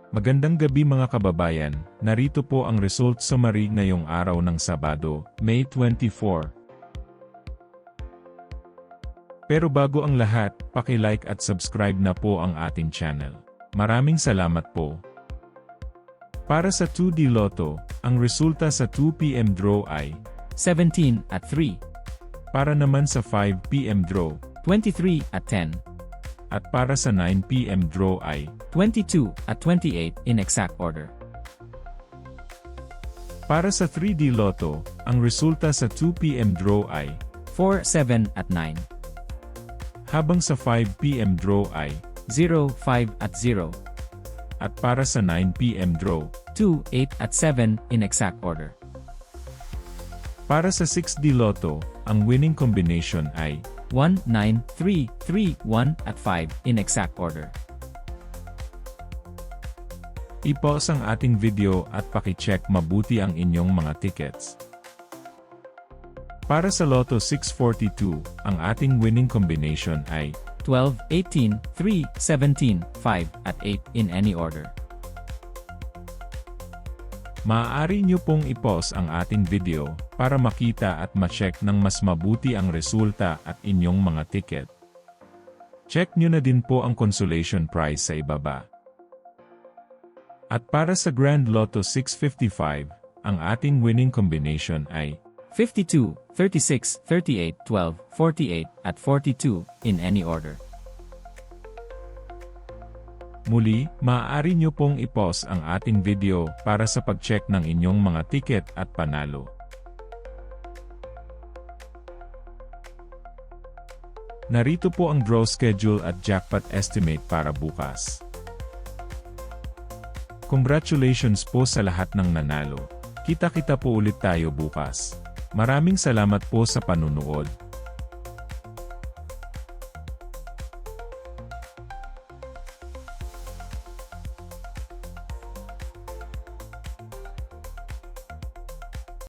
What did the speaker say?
Magandang gabi mga kababayan, narito po ang result summary ngayong araw ng Sabado, May 24. Pero bago ang lahat, paki-like at subscribe na po ang ating channel. Maraming salamat po. Para sa 2D Lotto, ang resulta sa 2 PM draw ay 17 at 3, para naman sa 5 PM draw, 23 at 10, at para sa 9 PM draw ay 22 at 28 in exact order. para sa 3D Lotto, ang resulta sa 2 PM draw ay 4, 7 at 9, habang sa 5 PM draw ay 0, 5 at 0, at para sa 9 PM draw. 2, 8 at 7 in exact order. Para sa 6D Lotto, ang winning combination ay 1, 9, 3, 3, 1 at 5 in exact order. I-pause ang ating video at paki-check mabuti ang inyong mga tickets. Para sa Lotto 642, ang ating winning combination ay 12, 18, 3, 17, 5 at 8 in any order. Maaari nyo pong i-pause ang ating video para makita at ma-check ng mas mabuti ang resulta at inyong mga ticket. Check nyo na din po ang consolation prize sa ibaba. At para sa Grand Lotto 655, ang ating winning combination ay 52, 36, 38, 12, 48 at 42 in any order. Muli, maaari nyo pong i-pause ang ating video para sa pag-check ng inyong mga ticket at panalo. Narito po ang draw schedule at jackpot estimate para bukas. Congratulations po sa lahat ng nanalo. Kita-kita po ulit tayo bukas. Maraming salamat po sa panunood.